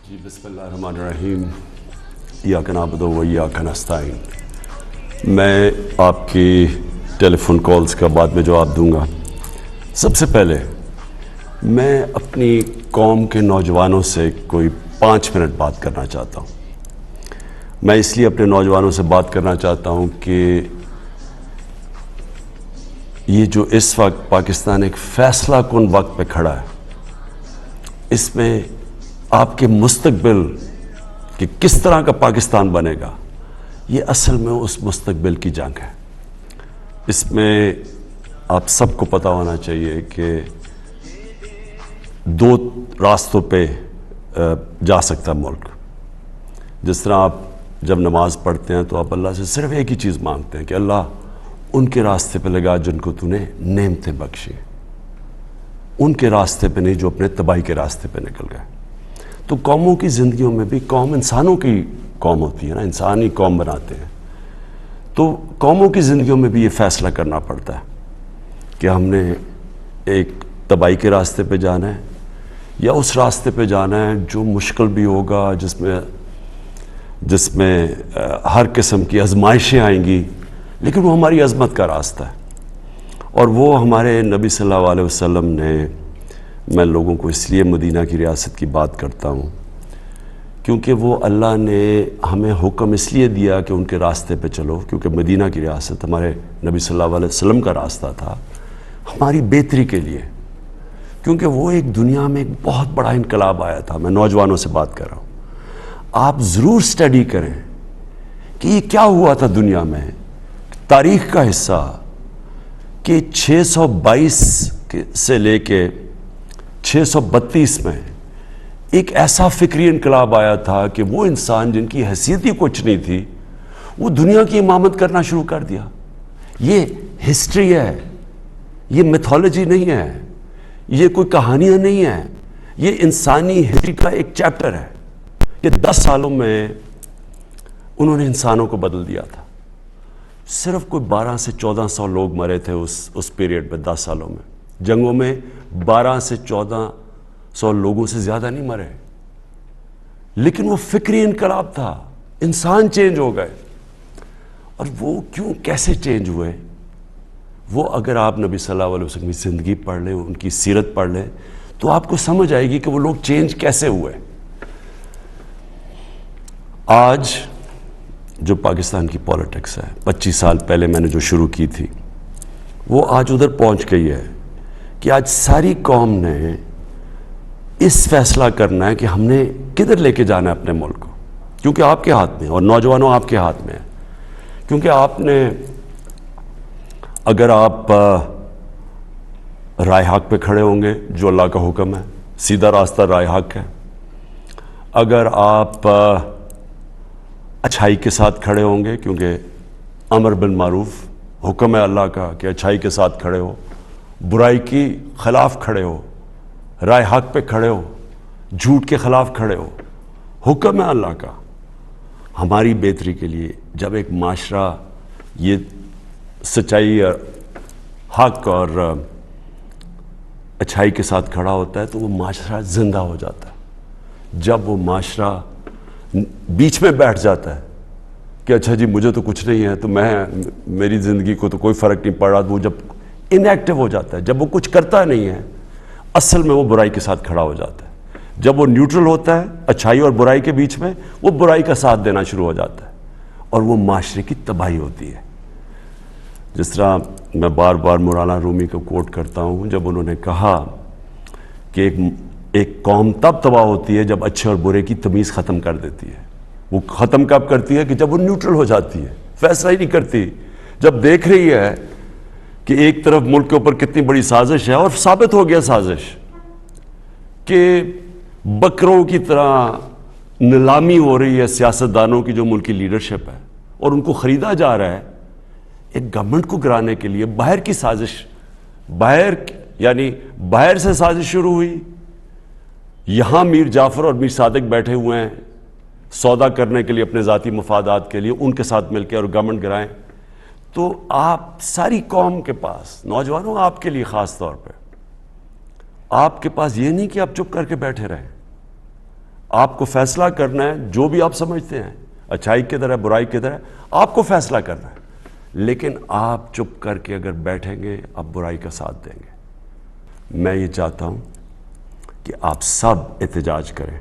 جی بسم اللہ الرحمن الرحیم ایاک نعبد و ایاک نستعین۔ میں آپ کی ٹیلی فون کالز کا بعد میں جواب دوں گا۔ سب سے پہلے میں اپنی قوم کے نوجوانوں سے کوئی 5 منٹ بات کرنا چاہتا ہوں۔ میں اس لیے اپنے نوجوانوں سے بات کرنا چاہتا ہوں کہ یہ جو اس وقت پاکستان ایک فیصلہ کن وقت پہ کھڑا ہے، اس میں آپ کے مستقبل کہ کس طرح کا پاکستان بنے گا، یہ اصل میں اس مستقبل کی جنگ ہے۔ اس میں آپ سب کو پتہ ہونا چاہیے کہ 2 راستوں پہ جا سکتا ملک۔ جس طرح آپ جب نماز پڑھتے ہیں تو آپ اللہ سے صرف ایک ہی چیز مانگتے ہیں کہ اللہ ان کے راستے پہ لگا جن کو تو نے نعمتیں بخشی، ان کے راستے پہ نہیں جو اپنے تباہی کے راستے پہ نکل گئے۔ تو قوموں کی زندگیوں میں بھی قوم انسانوں کی قوم ہوتی ہے نا، انسانی قوم بناتے ہیں۔ تو قوموں کی زندگیوں میں بھی یہ فیصلہ کرنا پڑتا ہے کہ ہم نے ایک تباہی کے راستے پہ جانا ہے یا اس راستے پہ جانا ہے جو مشکل بھی ہوگا، جس میں ہر قسم کی آزمائشیں آئیں گی، لیکن وہ ہماری عظمت کا راستہ ہے۔ اور وہ ہمارے نبی صلی اللہ علیہ وسلم نے، میں لوگوں کو اس لیے مدینہ کی ریاست کی بات کرتا ہوں کیونکہ وہ اللہ نے ہمیں حکم اس لیے دیا کہ ان کے راستے پہ چلو، کیونکہ مدینہ کی ریاست ہمارے نبی صلی اللہ علیہ وسلم کا راستہ تھا ہماری بہتری کے لیے، کیونکہ وہ ایک دنیا میں ایک بہت بڑا انقلاب آیا تھا۔ میں نوجوانوں سے بات کر رہا ہوں، آپ ضرور سٹڈی کریں کہ یہ کیا ہوا تھا دنیا میں، تاریخ کا حصہ کہ 622 سے لے کے 632 میں ایک ایسا فکری انقلاب آیا تھا کہ وہ انسان جن کی حیثیت ہی کچھ نہیں تھی، وہ دنیا کی امامت کرنا شروع کر دیا۔ یہ ہسٹری ہے، یہ میتھولوجی نہیں ہے، یہ کوئی کہانیاں نہیں ہیں، یہ انسانی ہسٹری کا ایک چیپٹر ہے۔ یہ 10 سالوں میں انہوں نے انسانوں کو بدل دیا تھا۔ صرف کوئی 12 سے 1400 لوگ مرے تھے اس پیریڈ میں، 10 سالوں میں۔ جنگوں میں 12 سے 1400 لوگوں سے زیادہ نہیں مرے، لیکن وہ فکری انقلاب تھا، انسان چینج ہو گئے۔ اور وہ کیوں، کیسے چینج ہوئے، وہ اگر آپ نبی صلی اللہ علیہ وسلم کی زندگی پڑھ لیں، ان کی سیرت پڑھ لیں، تو آپ کو سمجھ آئے گی کہ وہ لوگ چینج کیسے ہوئے۔ آج جو پاکستان کی پولیٹکس ہے، 25 سال پہلے میں نے جو شروع کی تھی، وہ آج ادھر پہنچ گئی ہے کہ آج ساری قوم نے اس فیصلہ کرنا ہے کہ ہم نے کدھر لے کے جانا ہے اپنے ملک کو، کیونکہ آپ کے ہاتھ میں، اور نوجوانوں آپ کے ہاتھ میں ہے۔ کیونکہ آپ نے، اگر آپ رائے حق پہ کھڑے ہوں گے جو اللہ کا حکم ہے، سیدھا راستہ رائے حق ہے۔ اگر آپ اچھائی کے ساتھ کھڑے ہوں گے، کیونکہ امر بالمعروف حکم ہے اللہ کا کہ اچھائی کے ساتھ کھڑے ہو، برائی کی خلاف کھڑے ہو، رائے حق پہ کھڑے ہو، جھوٹ کے خلاف کھڑے ہو، حکم ہے اللہ کا ہماری بہتری کے لیے۔ جب ایک معاشرہ یہ سچائی اور حق اور اچھائی کے ساتھ کھڑا ہوتا ہے تو وہ معاشرہ زندہ ہو جاتا ہے۔ جب وہ معاشرہ بیچ میں بیٹھ جاتا ہے کہ اچھا جی مجھے تو کچھ نہیں ہے، تو میری زندگی کو تو کوئی فرق نہیں پڑ رہا، وہ جب انیکٹیو ہو جاتا ہے، جب وہ کچھ کرتا نہیں ہے، اصل میں وہ برائی کے ساتھ کھڑا ہو جاتا ہے۔ جب وہ نیوٹرل ہوتا ہے اچھائی اور برائی کے بیچ میں، وہ برائی کا ساتھ دینا شروع ہو جاتا ہے اور وہ معاشرے کی تباہی ہوتی ہے۔ جس طرح میں بار بار مولانا رومی کو کوٹ کرتا ہوں، جب انہوں نے کہا کہ ایک قوم تب تباہ ہوتی ہے جب اچھے اور برے کی تمیز ختم کر دیتی ہے۔ وہ ختم کب کرتی ہے؟ کہ جب وہ نیوٹرل ہو جاتی ہے، فیصلہ ہی نہیں کرتی۔ جب دیکھ رہی ہے کہ ایک طرف ملک کے اوپر کتنی بڑی سازش ہے، اور ثابت ہو گیا سازش کہ بکروں کی طرح نیلامی ہو رہی ہے سیاستدانوں کی جو ملکی لیڈرشپ ہے، اور ان کو خریدا جا رہا ہے ایک گورنمنٹ کو گرانے کے لیے۔ باہر کی سازش، باہر سے سازش شروع ہوئی، یہاں میر جعفر اور میر صادق بیٹھے ہوئے ہیں سودا کرنے کے لیے اپنے ذاتی مفادات کے لیے، ان کے ساتھ مل کے اور گورنمنٹ گرائیں۔ تو آپ ساری قوم کے پاس، نوجوانوں آپ کے لیے خاص طور پہ، آپ کے پاس یہ نہیں کہ آپ چپ کر کے بیٹھے رہیں، آپ کو فیصلہ کرنا ہے، جو بھی آپ سمجھتے ہیں اچھائی کدھر ہے برائی کدھر ہے، آپ کو فیصلہ کرنا ہے، لیکن آپ چپ کر کے اگر بیٹھیں گے آپ برائی کا ساتھ دیں گے۔ میں یہ چاہتا ہوں کہ آپ سب احتجاج کریں،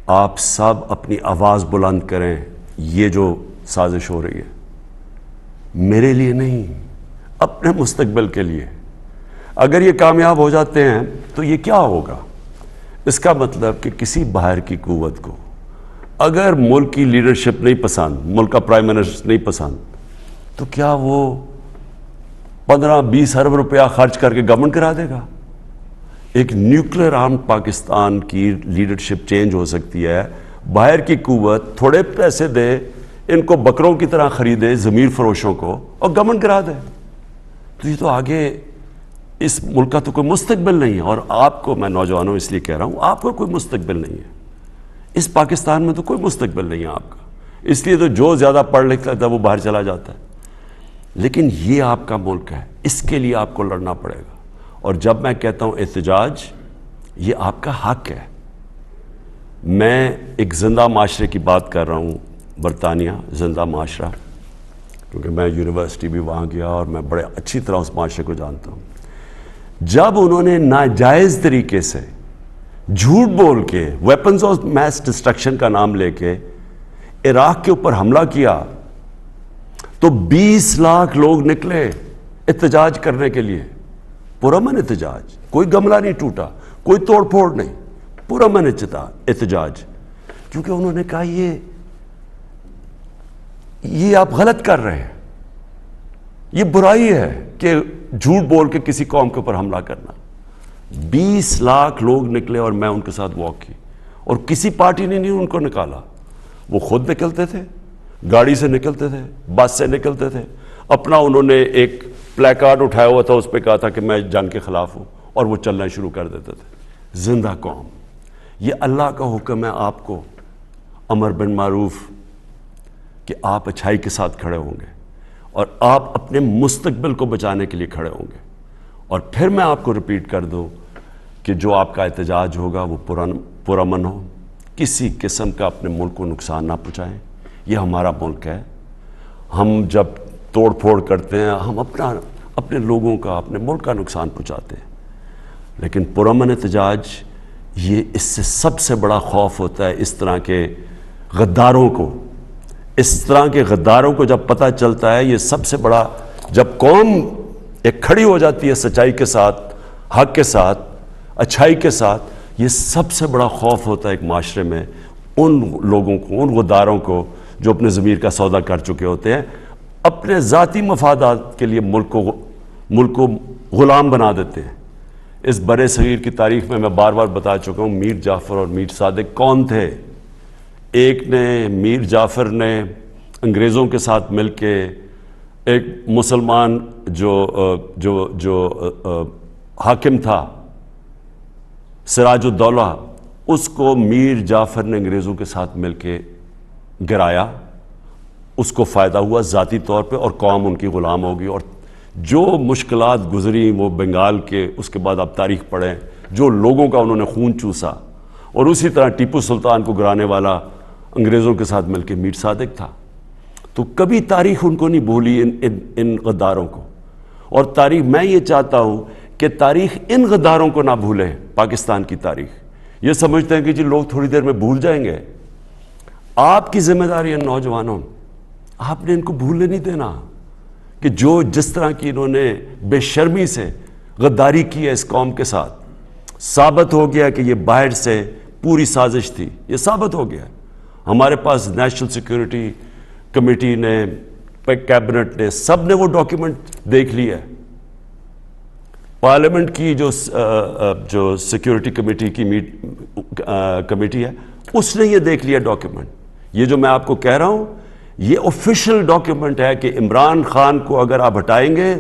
آپ سب اپنی آواز بلند کریں، یہ جو سازش ہو رہی ہے میرے لیے نہیں، اپنے مستقبل کے لیے۔ اگر یہ کامیاب ہو جاتے ہیں تو یہ کیا ہوگا؟ اس کا مطلب کہ کسی باہر کی قوت کو اگر ملک کی لیڈرشپ نہیں پسند، ملک کا پرائم منسٹر نہیں پسند، تو کیا وہ 15-20 ارب روپیہ خرچ کر کے گورنمنٹ کرا دے گا؟ ایک نیوکلیر آرم پاکستان کی لیڈرشپ چینج ہو سکتی ہے، باہر کی قوت تھوڑے پیسے دے، ان کو بکروں کی طرح خریدے، ضمیر فروشوں کو، اور گورنمنٹ کرا دے۔ تو یہ تو آگے اس ملک کا تو کوئی مستقبل نہیں ہے۔ اور آپ کو میں نوجوانوں اس لیے کہہ رہا ہوں، آپ کو کوئی مستقبل نہیں ہے اس پاکستان میں، تو کوئی مستقبل نہیں ہے آپ کا۔ اس لیے تو جو زیادہ پڑھ لکھ لیتا ہے وہ باہر چلا جاتا ہے، لیکن یہ آپ کا ملک ہے، اس کے لیے آپ کو لڑنا پڑے گا۔ اور جب میں کہتا ہوں احتجاج، یہ آپ کا حق ہے۔ میں ایک زندہ معاشرے کی بات کر رہا ہوں، برطانیہ زندہ معاشرہ، کیونکہ میں یونیورسٹی بھی وہاں گیا اور میں بڑے اچھی طرح اس معاشرے کو جانتا ہوں۔ جب انہوں نے ناجائز طریقے سے جھوٹ بول کے ویپنز آف میس ڈسٹرکشن کا نام لے کے عراق کے اوپر حملہ کیا، تو 20 لاکھ لوگ نکلے احتجاج کرنے کے لیے، پرامن احتجاج، کوئی گملہ نہیں ٹوٹا، کوئی توڑ پھوڑ نہیں، پرامن احتجاج، کیونکہ انہوں نے کہا یہ آپ غلط کر رہے ہیں، یہ برائی ہے کہ جھوٹ بول کے کسی قوم کے اوپر حملہ کرنا۔ 20 لاکھ لوگ نکلے اور میں ان کے ساتھ واک کی، اور کسی پارٹی نے نہیں ان کو نکالا، وہ خود نکلتے تھے، گاڑی سے نکلتے تھے، بس سے نکلتے تھے، اپنا انہوں نے ایک پلے کارڈ اٹھایا ہوا تھا، اس پہ کہا تھا کہ میں جنگ کے خلاف ہوں، اور وہ چلنا شروع کر دیتے تھے۔ زندہ قوم، یہ اللہ کا حکم ہے آپ کو، امر بن معروف، کہ آپ اچھائی کے ساتھ کھڑے ہوں گے اور آپ اپنے مستقبل کو بچانے کے لیے کھڑے ہوں گے۔ اور پھر میں آپ کو ریپیٹ کر دوں کہ جو آپ کا احتجاج ہوگا وہ پرامن ہو، کسی قسم کا اپنے ملک کو نقصان نہ پہنچائیں۔ یہ ہمارا ملک ہے، ہم جب توڑ پھوڑ کرتے ہیں ہم اپنے لوگوں کا، اپنے ملک کا نقصان پہنچاتے ہیں، لیکن پرامن احتجاج، یہ اس سے سب سے بڑا خوف ہوتا ہے اس طرح کے غداروں کو۔ اس طرح کے غداروں کو جب پتہ چلتا ہے، یہ سب سے بڑا، جب قوم ایک کھڑی ہو جاتی ہے سچائی کے ساتھ، حق کے ساتھ، اچھائی کے ساتھ، یہ سب سے بڑا خوف ہوتا ہے ایک معاشرے میں ان لوگوں کو، ان غداروں کو جو اپنے ضمیر کا سودا کر چکے ہوتے ہیں، اپنے ذاتی مفادات کے لیے ملک کو غلام بنا دیتے ہیں۔ اس برے صغیر کی تاریخ میں بار بار بتا چکا ہوں، میر جعفر اور میر صادق کون تھے؟ ایک نے، میر جعفر نے انگریزوں کے ساتھ مل کے ایک مسلمان جو حاکم تھا سراج الدولہ، اس کو میر جعفر نے انگریزوں کے ساتھ مل کے گرایا، اس کو فائدہ ہوا ذاتی طور پہ، اور قوم ان کی غلام ہوگی۔ اور جو مشکلات گزری وہ بنگال کے، اس کے بعد آپ تاریخ پڑھیں، جو لوگوں کا انہوں نے خون چوسا، اور اسی طرح ٹیپو سلطان کو گرانے والا انگریزوں کے ساتھ مل کے میر صادق تھا۔ تو کبھی تاریخ ان کو نہیں بھولی، ان غداروں کو۔ اور تاریخ، میں یہ چاہتا ہوں کہ تاریخ ان غداروں کو نہ بھولے۔ پاکستان کی تاریخ یہ سمجھتے ہیں کہ جی لوگ تھوڑی دیر میں بھول جائیں گے۔ آپ کی ذمہ داری ہے نوجوانوں، آپ نے ان کو بھولنے نہیں دینا کہ جس طرح کی انہوں نے بے شرمی سے غداری کی ہے اس قوم کے ساتھ، ثابت ہو گیا کہ یہ باہر سے پوری سازش تھی، یہ ثابت ہو گیا۔ ہمارے پاس نیشنل سیکیورٹی کمیٹی نے، کیبنٹ نے، سب نے وہ ڈاکیومنٹ دیکھ لیا ہے۔ پارلیمنٹ کی جو سیکیورٹی کمیٹی کی کمیٹی ہے، اس نے یہ دیکھ لیا ڈاکیومنٹ۔ یہ جو میں آپ کو کہہ رہا ہوں، یہ آفیشیل ڈاکیومنٹ ہے کہ عمران خان کو اگر آپ ہٹائیں گے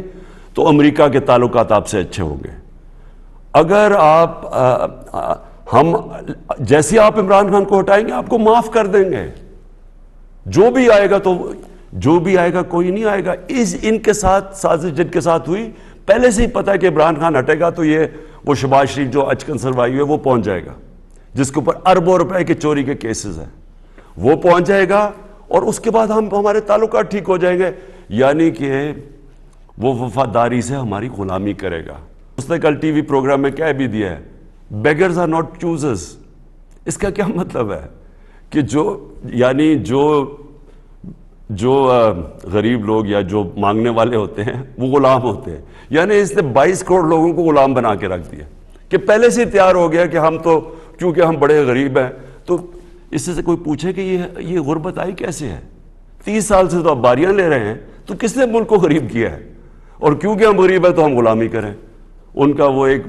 تو امریکہ کے تعلقات آپ سے اچھے ہوں گے۔ اگر جیسے آپ عمران خان کو ہٹائیں گے، آپ کو معاف کر دیں گے۔ جو بھی آئے گا کوئی نہیں آئے گا۔ ان کے ساتھ سازش جن کے ساتھ ہوئی، پہلے سے ہی پتہ ہے کہ عمران خان ہٹے گا تو وہ شہباز شریف جو اچکن سروائی ہوئے وہ پہنچ جائے گا۔ جس کے اوپر اربوں روپے کے چوری کے کیسز ہیں، وہ پہنچ جائے گا اور اس کے بعد ہمارے تعلقات ٹھیک ہو جائیں گے، یعنی کہ وہ وفاداری سے ہماری غلامی کرے گا۔ اس نے کل ٹی وی پروگرام میں کہہ بھی دیا ہے، بیگرز آر ناٹ چوزرز۔ اس کا کیا مطلب ہے کہ جو غریب لوگ یا جو مانگنے والے ہوتے ہیں وہ غلام ہوتے ہیں، یعنی اس نے 22 کروڑ لوگوں کو غلام بنا کے رکھ دیا کہ پہلے سے تیار ہو گیا کہ ہم تو کیونکہ ہم بڑے غریب ہیں۔ تو اس سے کوئی پوچھے کہ یہ غربت آئی کیسے ہے؟ 30 سال سے تو اب باریاں لے رہے ہیں، تو کس نے ملک کو غریب کیا ہے؟ اور کیونکہ ہم غریب ہیں تو ہم غلامی کریں۔ ان کا وہ ایک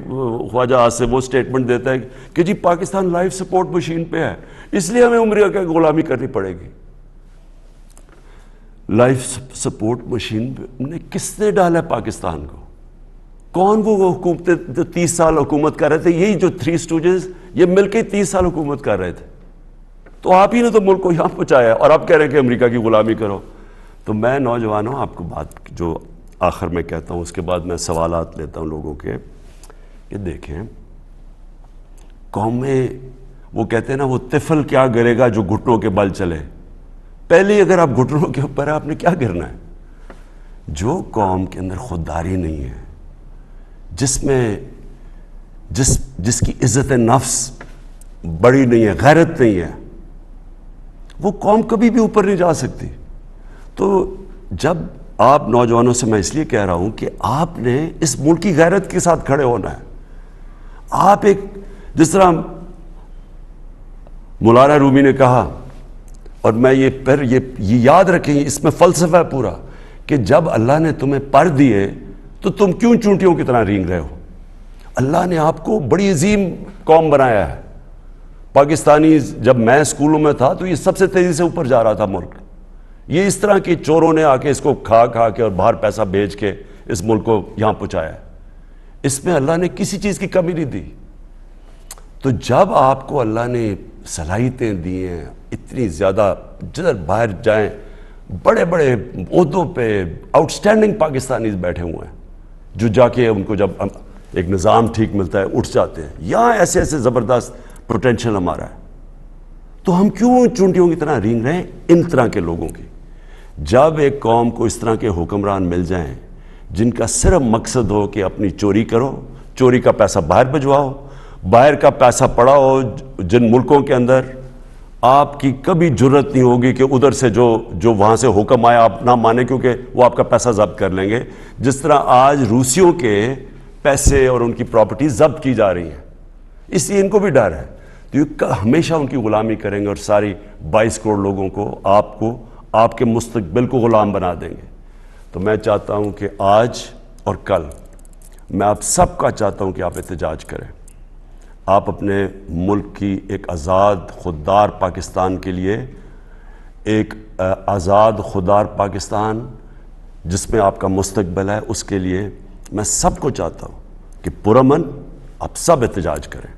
خواجہ آج سے وہ سٹیٹمنٹ دیتا ہے کہ جی پاکستان لائف سپورٹ مشین پہ ہے، اس لیے ہمیں امریکہ کی غلامی کرنی پڑے گی۔ لائف سپورٹ مشین نے کس نے ڈالا ہے پاکستان کو؟ کون وہ حکومتیں جو 30 سال حکومت کر رہے تھے؟ یہی جو 3 اسٹوڈنٹس یہ مل کے 30 سال حکومت کر رہے تھے، تو آپ ہی نے تو ملک کو یہاں پہنچایا اور آپ کہہ رہے ہیں کہ امریکہ کی غلامی کرو۔ تو میں نوجوانوں آپ کو بات جو آخر میں کہتا ہوں، اس کے بعد میں سوالات لیتا ہوں لوگوں کے، کہ دیکھیں قومیں، وہ کہتے ہیں نا وہ طفل کیا گرے گا جو گھٹنوں کے بل چلے۔ پہلے اگر آپ گھٹنوں کے اوپر آپ نے کیا گرنا ہے؟ جو قوم کے اندر خودداری نہیں ہے، جس کی عزت نفس بڑی نہیں ہے، غیرت نہیں ہے، وہ قوم کبھی بھی اوپر نہیں جا سکتی۔ تو جب آپ نوجوانوں سے میں اس لیے کہہ رہا ہوں کہ آپ نے اس ملک کی غیرت کے ساتھ کھڑے ہونا ہے۔ آپ ایک، جس طرح مولانا رومی نے کہا، اور میں یہ یاد رکھیں، اس میں فلسفہ ہے پورا، کہ جب اللہ نے تمہیں پر دیے تو تم کیوں چونٹیوں کی طرح رینگ رہے ہو؟ اللہ نے آپ کو بڑی عظیم قوم بنایا ہے۔ پاکستانی، جب میں اسکولوں میں تھا تو یہ سب سے تیزی سے اوپر جا رہا تھا ملک۔ یہ اس طرح کی چوروں نے آ کے اس کو کھا کے اور باہر پیسہ بھیج کے اس ملک کو یہاں پہنچایا ہے۔ اس میں اللہ نے کسی چیز کی کمی نہیں دی۔ تو جب آپ کو اللہ نے صلاحیتیں دی ہیں اتنی زیادہ، جدھر باہر جائیں بڑے بڑے عہدوں پہ آؤٹ اسٹینڈنگ پاکستانیز بیٹھے ہوئے ہیں، جو جا کے ان کو جب ایک نظام ٹھیک ملتا ہے اٹھ جاتے ہیں۔ یہاں ایسے ایسے زبردست پوٹینشل ہمارا ہے، تو ہم کیوں چونٹیوں کی طرح رینگ رہے ہیں ان طرح کے لوگوں کی؟ جب ایک قوم کو اس طرح کے حکمران مل جائیں جن کا صرف مقصد ہو کہ اپنی چوری کرو، چوری کا پیسہ باہر بھجواؤ، باہر کا پیسہ پڑا ہو جن ملکوں کے اندر، آپ کی کبھی جرت نہیں ہوگی کہ ادھر سے جو وہاں سے حکم آیا آپ نہ مانیں، کیونکہ وہ آپ کا پیسہ ضبط کر لیں گے، جس طرح آج روسیوں کے پیسے اور ان کی پراپرٹی ضبط کی جا رہی ہیں۔ اس لیے ان کو بھی ڈر ہے، تو یہ ہمیشہ ان کی غلامی کریں گے اور ساری 22 کروڑ لوگوں کو آپ کے مستقبل کو غلام بنا دیں گے۔ تو میں چاہتا ہوں کہ آج اور کل میں آپ سب کا چاہتا ہوں کہ آپ احتجاج کریں، آپ اپنے ملک کی ایک آزاد خوددار پاکستان کے لیے، ایک آزاد خوددار پاکستان جس میں آپ کا مستقبل ہے، اس کے لیے میں سب کو چاہتا ہوں کہ پرامن آپ سب احتجاج کریں۔